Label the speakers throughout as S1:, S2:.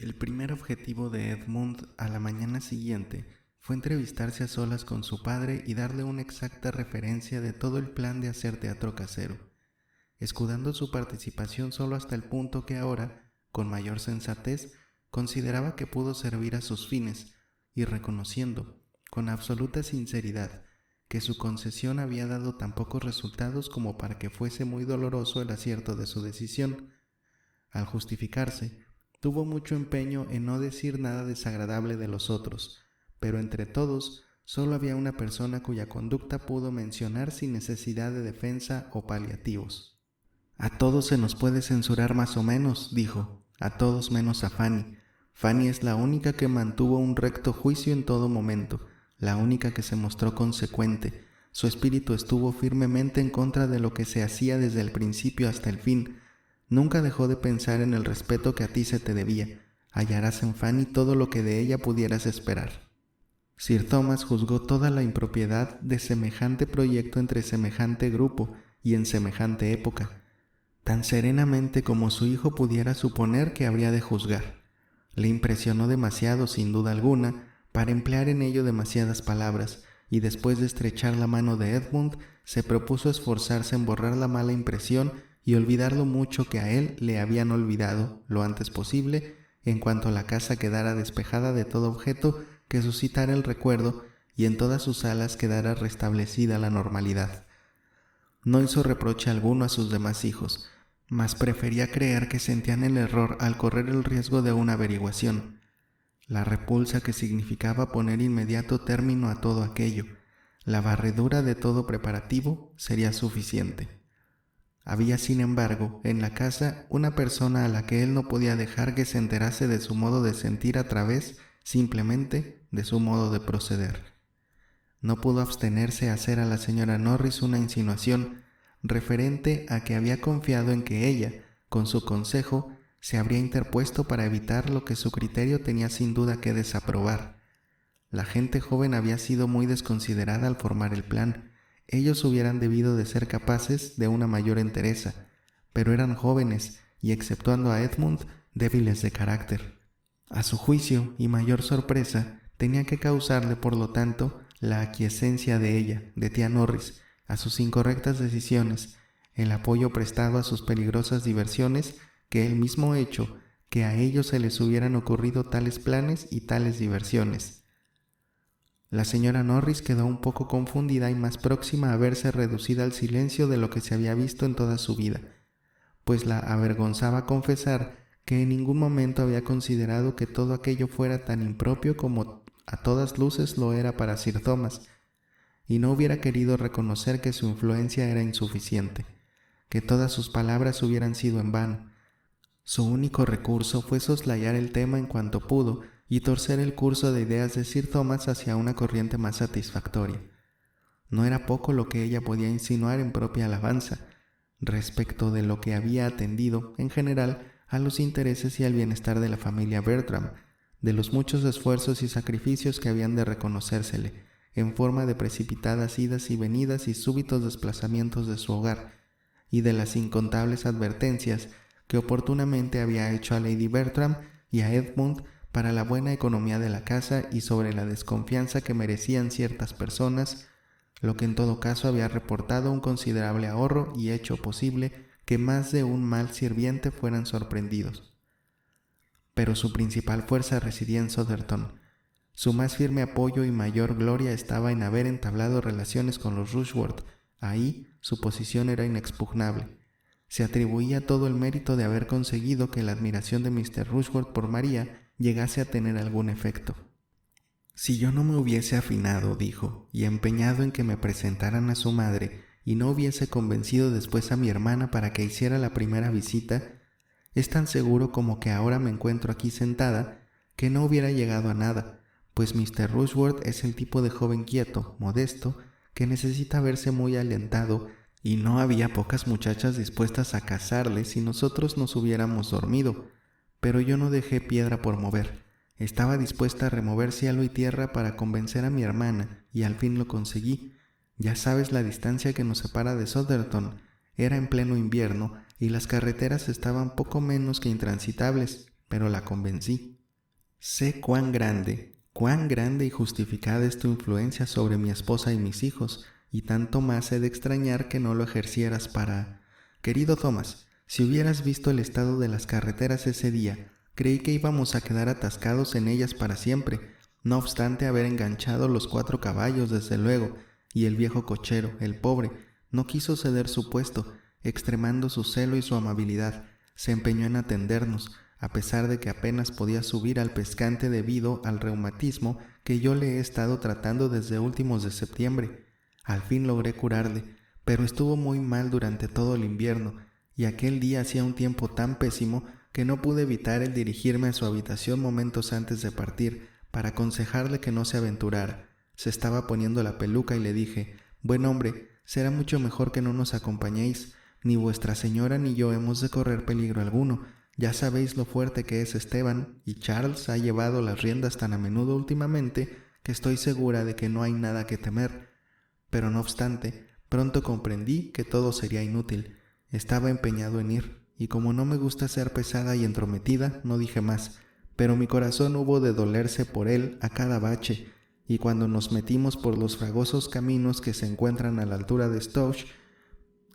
S1: El primer objetivo de Edmund a la mañana siguiente fue entrevistarse a solas con su padre y darle una exacta referencia de todo el plan de hacer teatro casero, escudando su participación solo hasta el punto que ahora, con mayor sensatez, consideraba que pudo servir a sus fines, y reconociendo, con absoluta sinceridad, que su concesión había dado tan pocos resultados como para que fuese muy doloroso el acierto de su decisión. Al justificarse, tuvo mucho empeño en no decir nada desagradable de los otros, pero entre todos solo había una persona cuya conducta pudo mencionar sin necesidad de defensa o paliativos. «A todos se nos puede censurar más o menos», dijo, «a todos menos a Fanny. Fanny es la única que mantuvo un recto juicio en todo momento, la única que se mostró consecuente. Su espíritu estuvo firmemente en contra de lo que se hacía desde el principio hasta el fin. Nunca dejó de pensar en el respeto que a ti se te debía. Hallarás en Fanny todo lo que de ella pudieras esperar». Sir Thomas juzgó toda la impropiedad de semejante proyecto entre semejante grupo y en semejante época, tan serenamente como su hijo pudiera suponer que habría de juzgar. Le impresionó demasiado, sin duda alguna, para emplear en ello demasiadas palabras, y después de estrechar la mano de Edmund, se propuso esforzarse en borrar la mala impresión y olvidar lo mucho que a él le habían olvidado lo antes posible, en cuanto la casa quedara despejada de todo objeto que suscitara el recuerdo y en todas sus salas quedara restablecida la normalidad. No hizo reproche alguno a sus demás hijos, mas prefería creer que sentían el error al correr el riesgo de una averiguación. La repulsa que significaba poner inmediato término a todo aquello, la barredura de todo preparativo, sería suficiente. Había, sin embargo, en la casa una persona a la que él no podía dejar que se enterase de su modo de sentir a través, simplemente, de su modo de proceder. No pudo abstenerse a hacer a la señora Norris una insinuación referente a que había confiado en que ella, con su consejo, se habría interpuesto para evitar lo que su criterio tenía sin duda que desaprobar. La gente joven había sido muy desconsiderada al formar el plan. Ellos hubieran debido de ser capaces de una mayor entereza, pero eran jóvenes y, exceptuando a Edmund, débiles de carácter. A su juicio y mayor sorpresa, tenía que causarle, por lo tanto, la aquiescencia de ella, de tía Norris, a sus incorrectas decisiones, el apoyo prestado a sus peligrosas diversiones, que el mismo hecho que a ellos se les hubieran ocurrido tales planes y tales diversiones. La señora Norris quedó un poco confundida y más próxima a verse reducida al silencio de lo que se había visto en toda su vida, pues la avergonzaba confesar que en ningún momento había considerado que todo aquello fuera tan impropio como a todas luces lo era para Sir Thomas, y no hubiera querido reconocer que su influencia era insuficiente, que todas sus palabras hubieran sido en vano. Su único recurso fue soslayar el tema en cuanto pudo y torcer el curso de ideas de Sir Thomas hacia una corriente más satisfactoria. No era poco lo que ella podía insinuar en propia alabanza, respecto de lo que había atendido, en general, a los intereses y al bienestar de la familia Bertram, de los muchos esfuerzos y sacrificios que habían de reconocérsele, en forma de precipitadas idas y venidas y súbitos desplazamientos de su hogar, y de las incontables advertencias que oportunamente había hecho a Lady Bertram y a Edmund para la buena economía de la casa y sobre la desconfianza que merecían ciertas personas, lo que en todo caso había reportado un considerable ahorro y hecho posible que más de un mal sirviente fueran sorprendidos. Pero su principal fuerza residía en Sotherton. Su más firme apoyo y mayor gloria estaba en haber entablado relaciones con los Rushworth. Ahí su posición era inexpugnable. Se atribuía todo el mérito de haber conseguido que la admiración de Mr. Rushworth por María llegase a tener algún efecto. «Si yo no me hubiese afinado», dijo, «y empeñado en que me presentaran a su madre, y no hubiese convencido después a mi hermana para que hiciera la primera visita, es tan seguro como que ahora me encuentro aquí sentada, que no hubiera llegado a nada, pues Mr. Rushworth es el tipo de joven quieto, modesto, que necesita verse muy alentado, y no había pocas muchachas dispuestas a casarle si nosotros nos hubiéramos dormido, pero yo no dejé piedra por mover. Estaba dispuesta a remover cielo y tierra para convencer a mi hermana, y al fin lo conseguí. Ya sabes la distancia que nos separa de Sotherton. Era en pleno invierno, y las carreteras estaban poco menos que intransitables, pero la convencí. Sé cuán grande y justificada es tu influencia sobre mi esposa y mis hijos, y tanto más he de extrañar que no lo ejercieras para... Querido Thomas, si hubieras visto el estado de las carreteras ese día, creí que íbamos a quedar atascados en ellas para siempre, no obstante haber enganchado los 4 caballos, desde luego, y el viejo cochero, el pobre, no quiso ceder su puesto, extremando su celo y su amabilidad, se empeñó en atendernos, a pesar de que apenas podía subir al pescante debido al reumatismo que yo le he estado tratando desde últimos de septiembre. Al fin logré curarle, pero estuvo muy mal durante todo el invierno, y aquel día hacía un tiempo tan pésimo que no pude evitar el dirigirme a su habitación momentos antes de partir para aconsejarle que no se aventurara. Se estaba poniendo la peluca y le dije: «Buen hombre, será mucho mejor que no nos acompañéis. Ni vuestra señora ni yo hemos de correr peligro alguno. Ya sabéis lo fuerte que es Esteban, y Charles ha llevado las riendas tan a menudo últimamente que estoy segura de que no hay nada que temer». Pero no obstante, pronto comprendí que todo sería inútil. Estaba empeñado en ir, y como no me gusta ser pesada y entrometida, no dije más, pero mi corazón hubo de dolerse por él a cada bache, y cuando nos metimos por los fragosos caminos que se encuentran a la altura de Stouch,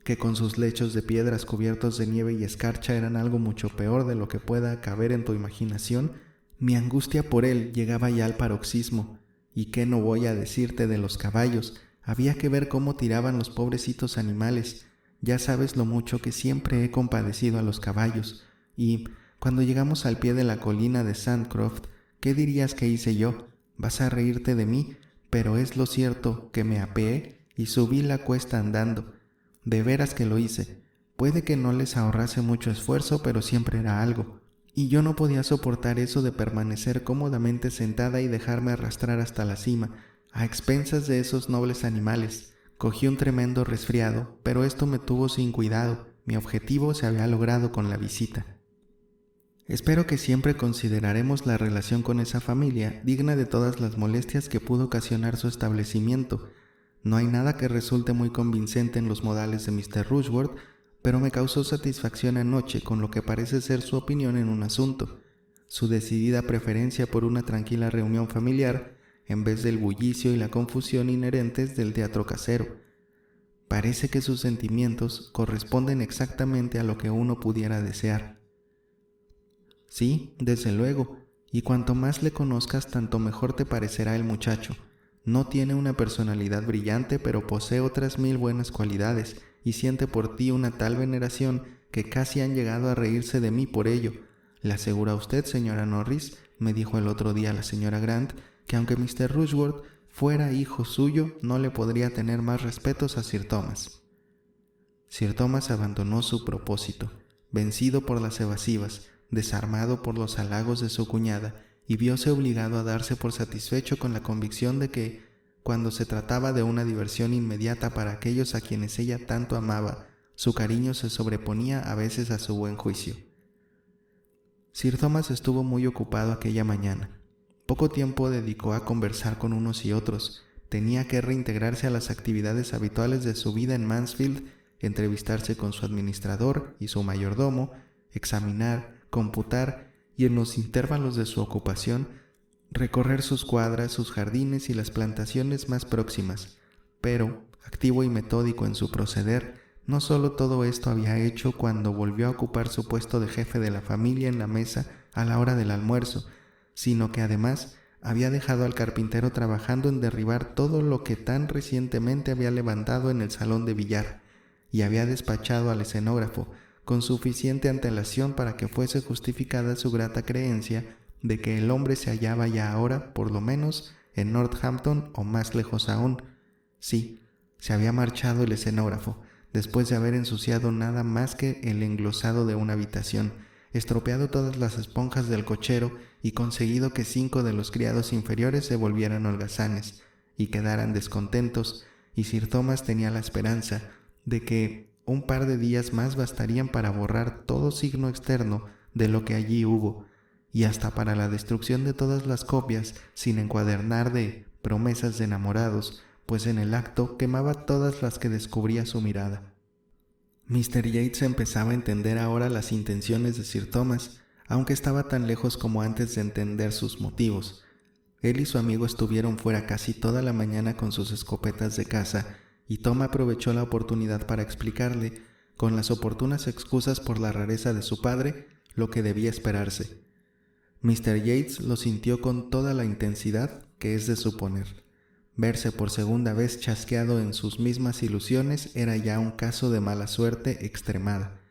S1: que con sus lechos de piedras cubiertos de nieve y escarcha eran algo mucho peor de lo que pueda caber en tu imaginación, mi angustia por él llegaba ya al paroxismo. ¿Y qué no voy a decirte de los caballos? Había que ver cómo tiraban los pobrecitos animales. Ya sabes lo mucho que siempre he compadecido a los caballos. Y cuando llegamos al pie de la colina de Sandcroft, ¿qué dirías que hice yo? Vas a reírte de mí, pero es lo cierto que me apeé y subí la cuesta andando. De veras que lo hice. Puede que no les ahorrase mucho esfuerzo, pero siempre era algo. Y yo no podía soportar eso de permanecer cómodamente sentada y dejarme arrastrar hasta la cima, a expensas de esos nobles animales. Cogí un tremendo resfriado, pero esto me tuvo sin cuidado. Mi objetivo se había logrado con la visita. Espero que siempre consideraremos la relación con esa familia digna de todas las molestias que pudo ocasionar su establecimiento. No hay nada que resulte muy convincente en los modales de Mr. Rushworth, pero me causó satisfacción anoche con lo que parece ser su opinión en un asunto, su decidida preferencia por una tranquila reunión familiar en vez del bullicio y la confusión inherentes del teatro casero. Parece que sus sentimientos corresponden exactamente a lo que uno pudiera desear. Sí, desde luego, y cuanto más le conozcas, tanto mejor te parecerá el muchacho. No tiene una personalidad brillante, pero posee otras 1000 buenas cualidades y siente por ti una tal veneración que casi han llegado a reírse de mí por ello. Le asegura a usted, señora Norris, me dijo el otro día la señora Grant, que aunque Mr. Rushworth fuera hijo suyo, no le podría tener más respetos a Sir Thomas. Sir Thomas abandonó su propósito, vencido por las evasivas, desarmado por los halagos de su cuñada, y vióse obligado a darse por satisfecho con la convicción de que, cuando se trataba de una diversión inmediata para aquellos a quienes ella tanto amaba, su cariño se sobreponía a veces a su buen juicio. Sir Thomas estuvo muy ocupado aquella mañana. Poco tiempo dedicó a conversar con unos y otros. Tenía que reintegrarse a las actividades habituales de su vida en Mansfield, entrevistarse con su administrador y su mayordomo, examinar, computar y en los intervalos de su ocupación recorrer sus cuadras, sus jardines y las plantaciones más próximas. Pero, activo y metódico en su proceder, no solo todo esto había hecho cuando volvió a ocupar su puesto de jefe de la familia en la mesa a la hora del almuerzo, sino que además había dejado al carpintero trabajando en derribar todo lo que tan recientemente había levantado en el salón de billar, y había despachado al escenógrafo con suficiente antelación para que fuese justificada su grata creencia de que el hombre se hallaba ya ahora, por lo menos, en Northampton o más lejos aún. Sí, se había marchado el escenógrafo, después de haber ensuciado nada más que el englosado de una habitación, estropeado todas las esponjas del cochero y conseguido que 5 de los criados inferiores se volvieran holgazanes y quedaran descontentos, y Sir Thomas tenía la esperanza de que un par de días más bastarían para borrar todo signo externo de lo que allí hubo, y hasta para la destrucción de todas las copias sin encuadernar de promesas de enamorados, pues en el acto quemaba todas las que descubría su mirada. Mr. Yates empezaba a entender ahora las intenciones de Sir Thomas, aunque estaba tan lejos como antes de entender sus motivos. Él y su amigo estuvieron fuera casi toda la mañana con sus escopetas de caza, y Tom aprovechó la oportunidad para explicarle, con las oportunas excusas por la rareza de su padre, lo que debía esperarse. Mr. Yates lo sintió con toda la intensidad que es de suponer. Verse por segunda vez chasqueado en sus mismas ilusiones era ya un caso de mala suerte extremada,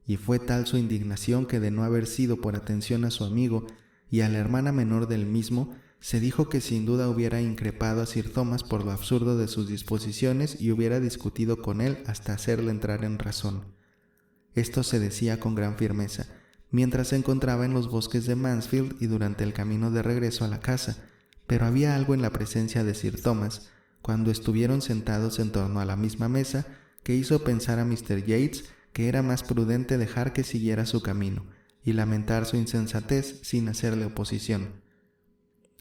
S1: y fue tal su indignación que, de no haber sido por atención a su amigo y a la hermana menor del mismo, se dijo que sin duda hubiera increpado a Sir Thomas por lo absurdo de sus disposiciones y hubiera discutido con él hasta hacerle entrar en razón. Esto se decía con gran firmeza, mientras se encontraba en los bosques de Mansfield y durante el camino de regreso a la casa, pero había algo en la presencia de Sir Thomas, cuando estuvieron sentados en torno a la misma mesa, que hizo pensar a Mr. Yates que era más prudente dejar que siguiera su camino y lamentar su insensatez sin hacerle oposición.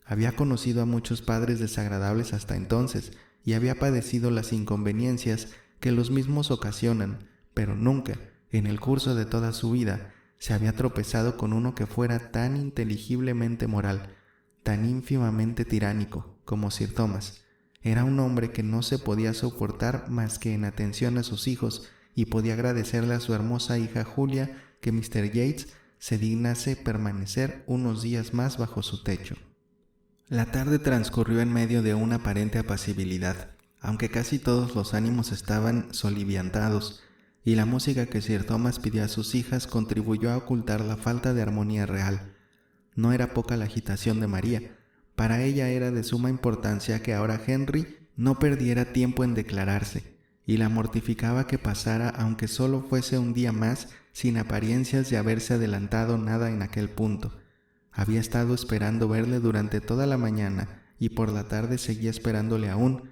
S1: Había conocido a muchos padres desagradables hasta entonces y había padecido las inconveniencias que los mismos ocasionan, pero nunca, en el curso de toda su vida, se había tropezado con uno que fuera tan inteligiblemente moral, tan ínfimamente tiránico como Sir Thomas. Era un hombre que no se podía soportar más que en atención a sus hijos, y podía agradecerle a su hermosa hija Julia que Mr. Yates se dignase permanecer unos días más bajo su techo. La tarde transcurrió en medio de una aparente apacibilidad, aunque casi todos los ánimos estaban soliviantados, y la música que Sir Thomas pidió a sus hijas contribuyó a ocultar la falta de armonía real. No era poca la agitación de María. Para ella era de suma importancia que ahora Henry no perdiera tiempo en declararse, y la mortificaba que pasara, aunque solo fuese un día más, sin apariencias de haberse adelantado nada en aquel punto. Había estado esperando verle durante toda la mañana y por la tarde seguía esperándole aún.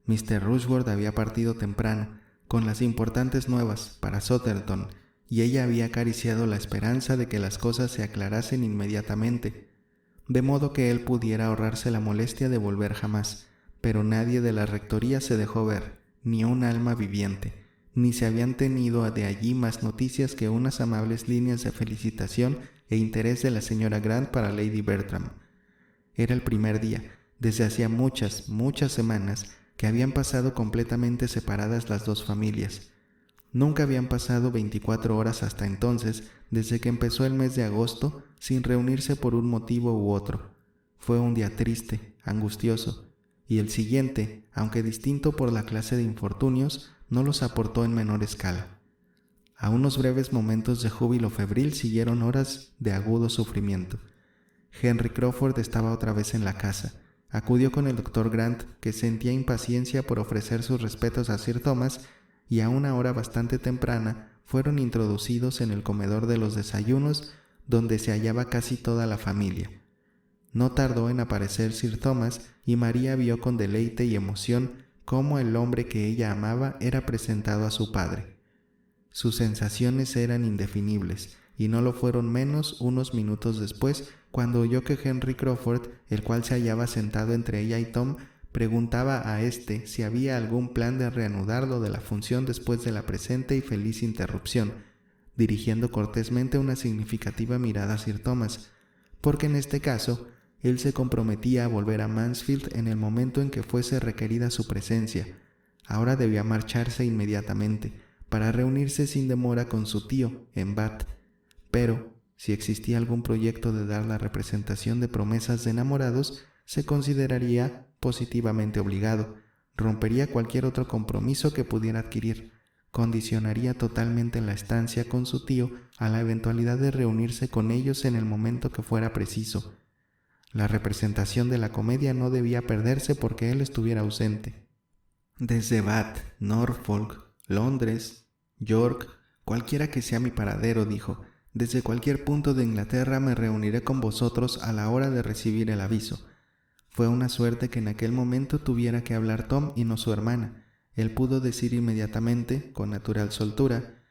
S1: Mr. Rushworth había partido temprano, con las importantes nuevas, para Sotherton, y ella había acariciado la esperanza de que las cosas se aclarasen inmediatamente, de modo que él pudiera ahorrarse la molestia de volver jamás. Pero nadie de la rectoría se dejó ver, ni un alma viviente, ni se habían tenido de allí más noticias que unas amables líneas de felicitación e interés de la señora Grant para Lady Bertram. Era el primer día, desde hacía muchas semanas, que habían pasado completamente separadas las dos familias. Nunca habían pasado 24 horas hasta entonces, desde que empezó el mes de agosto, sin reunirse por un motivo u otro. Fue un día triste, angustioso, y el siguiente, aunque distinto por la clase de infortunios, no los aportó en menor escala. A unos breves momentos de júbilo febril siguieron horas de agudo sufrimiento. Henry Crawford estaba otra vez en la casa. Acudió con el doctor Grant, que sentía impaciencia por ofrecer sus respetos a Sir Thomas, y a una hora bastante temprana fueron introducidos en el comedor de los desayunos, donde se hallaba casi toda la familia. No tardó en aparecer Sir Thomas, y María vio con deleite y emoción cómo el hombre que ella amaba era presentado a su padre. Sus sensaciones eran indefinibles, y no lo fueron menos unos minutos después, cuando oyó que Henry Crawford, el cual se hallaba sentado entre ella y Tom, preguntaba a éste si había algún plan de reanudarlo de la función después de la presente y feliz interrupción, dirigiendo cortésmente una significativa mirada a Sir Thomas, porque en este caso él se comprometía a volver a Mansfield en el momento en que fuese requerida su presencia. Ahora debía marcharse inmediatamente, para reunirse sin demora con su tío en Bath. Pero, si existía algún proyecto de dar la representación de promesas de enamorados, se consideraría positivamente obligado, rompería cualquier otro compromiso que pudiera adquirir, condicionaría totalmente la estancia con su tío a la eventualidad de reunirse con ellos en el momento que fuera preciso. La representación de la comedia no debía perderse porque él estuviera ausente. Desde Bath, Norfolk, Londres, York, cualquiera que sea mi paradero, dijo, desde cualquier punto de Inglaterra me reuniré con vosotros a la hora de recibir el aviso. Fue una suerte que en aquel momento tuviera que hablar Tom y no su hermana. Él pudo decir inmediatamente, con natural soltura,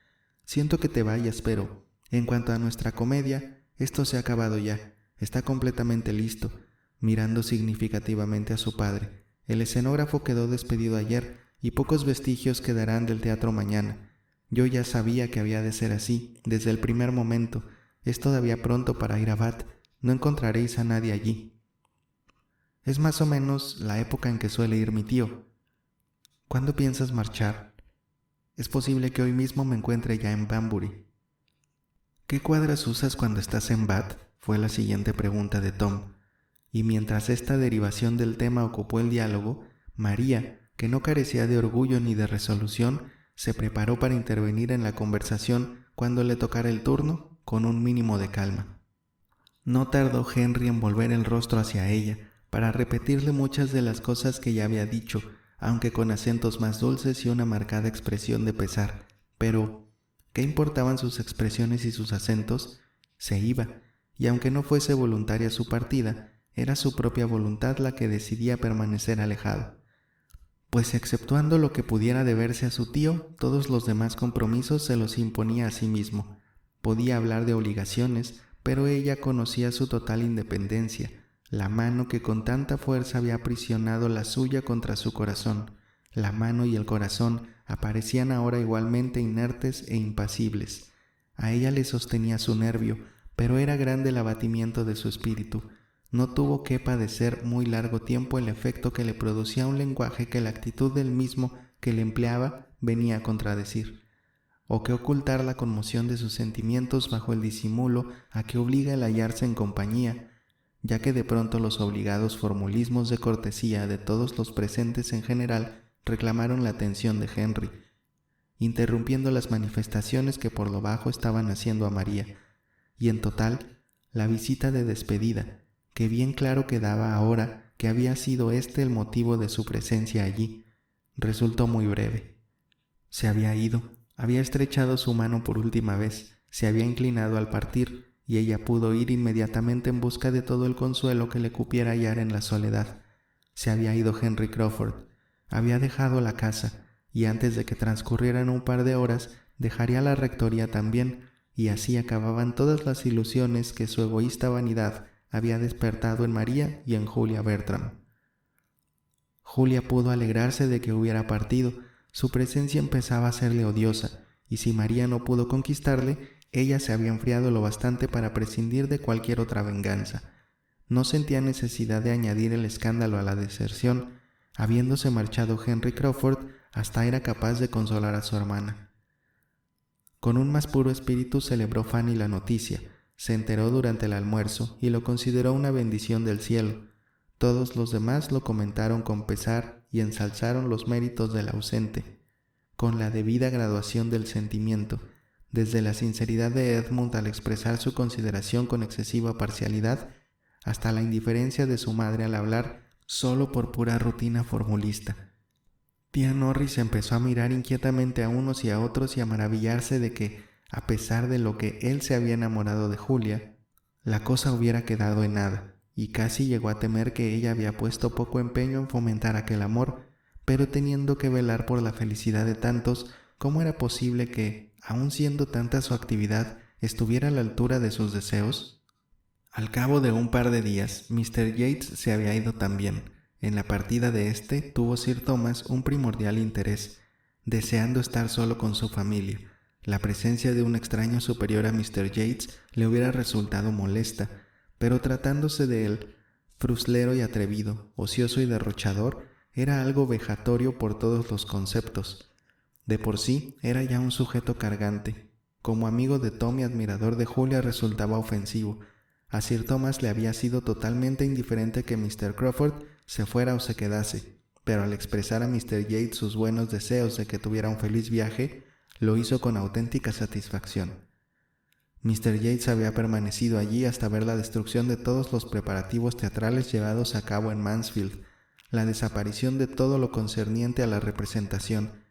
S1: «Siento que te vayas, pero, en cuanto a nuestra comedia, esto se ha acabado ya, está completamente listo», mirando significativamente a su padre. «El escenógrafo quedó despedido ayer, y pocos vestigios quedarán del teatro mañana. Yo ya sabía que había de ser así, desde el primer momento, Es todavía pronto para ir a Bath. No encontraréis a nadie allí. Es más o menos la época en que suele ir mi tío. ¿Cuándo piensas marchar? Es posible que hoy mismo me encuentre ya en Banbury. ¿Qué cuadras usas cuando estás en Bath?, fue la siguiente pregunta de Tom. Y mientras esta derivación del tema ocupó el diálogo, María, que no carecía de orgullo ni de resolución, se preparó para intervenir en la conversación cuando le tocara el turno, con un mínimo de calma. No tardó Henry en volver el rostro hacia ella, para repetirle muchas de las cosas que ya había dicho, aunque con acentos más dulces y una marcada expresión de pesar. Pero, ¿qué importaban sus expresiones y sus acentos? Se iba, y aunque no fuese voluntaria su partida, era su propia voluntad la que decidía permanecer alejado. Pues exceptuando lo que pudiera deberse a su tío, todos los demás compromisos se los imponía a sí mismo. Podía hablar de obligaciones, pero ella conocía su total independencia, la mano que con tanta fuerza había aprisionado la suya contra su corazón. La mano y el corazón aparecían ahora igualmente inertes e impasibles. A ella le sostenía su nervio, pero era grande el abatimiento de su espíritu. No tuvo que padecer muy largo tiempo el efecto que le producía un lenguaje que la actitud del mismo que le empleaba venía a contradecir, o que ocultar la conmoción de sus sentimientos bajo el disimulo a que obliga el hallarse en compañía, ya que de pronto los obligados formulismos de cortesía de todos los presentes en general reclamaron la atención de Henry, interrumpiendo las manifestaciones que por lo bajo estaban haciendo a María, y en total, la visita de despedida, que bien claro quedaba ahora que había sido este el motivo de su presencia allí, resultó muy breve. Se había ido, había estrechado su mano por última vez, se había inclinado al partir, y ella pudo ir inmediatamente en busca de todo el consuelo que le cupiera hallar en la soledad. Se había ido Henry Crawford, había dejado la casa, y antes de que transcurrieran un par de horas, dejaría la rectoría también, y así acababan todas las ilusiones que su egoísta vanidad había despertado en María y en Julia Bertram. Julia pudo alegrarse de que hubiera partido. Su presencia empezaba a serle odiosa, y si María no pudo conquistarle, ella se había enfriado lo bastante para prescindir de cualquier otra venganza. No sentía necesidad de añadir el escándalo a la deserción. Habiéndose marchado Henry Crawford, hasta era capaz de consolar a su hermana. Con un más puro espíritu celebró Fanny la noticia. Se enteró durante el almuerzo y lo consideró una bendición del cielo. Todos los demás lo comentaron con pesar y ensalzaron los méritos del ausente, con la debida graduación del sentimiento, desde la sinceridad de Edmund al expresar su consideración con excesiva parcialidad, hasta la indiferencia de su madre al hablar solo por pura rutina formulista. Tía Norris empezó a mirar inquietamente a unos y a otros y a maravillarse de que, a pesar de lo que él se había enamorado de Julia, la cosa hubiera quedado en nada, y casi llegó a temer que ella había puesto poco empeño en fomentar aquel amor, pero teniendo que velar por la felicidad de tantos, ¿cómo era posible que, aun siendo tanta su actividad, estuviera a la altura de sus deseos? Al cabo de un par de días, Mr. Yates se había ido también. En la partida de éste tuvo Sir Thomas un primordial interés, deseando estar solo con su familia. La presencia de un extraño superior a Mr. Yates le hubiera resultado molesta, pero tratándose de él, fruslero y atrevido, ocioso y derrochador, era algo vejatorio por todos los conceptos. De por sí era ya un sujeto cargante. Como amigo de Tom y admirador de Julia resultaba ofensivo. A Sir Thomas le había sido totalmente indiferente que Mr. Crawford se fuera o se quedase, pero al expresar a Mr. Yates sus buenos deseos de que tuviera un feliz viaje, lo hizo con auténtica satisfacción. Mr. Yates había permanecido allí hasta ver la destrucción de todos los preparativos teatrales llevados a cabo en Mansfield, la desaparición de todo lo concerniente a la representación.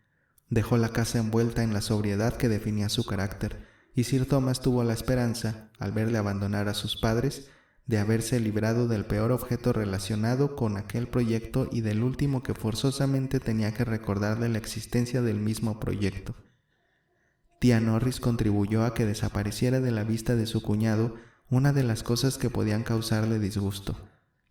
S1: Dejó la casa envuelta en la sobriedad que definía su carácter, y Sir Thomas tuvo la esperanza, al verle abandonar a sus padres, de haberse librado del peor objeto relacionado con aquel proyecto y del último que forzosamente tenía que recordarle la existencia del mismo proyecto. Tía Norris contribuyó a que desapareciera de la vista de su cuñado una de las cosas que podían causarle disgusto,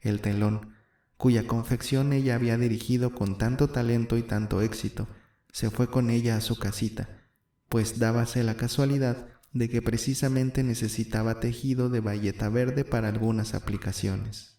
S1: el telón, cuya confección ella había dirigido con tanto talento y tanto éxito. Se fue con ella a su casita, pues dábase la casualidad de que precisamente necesitaba tejido de bayeta verde para algunas aplicaciones.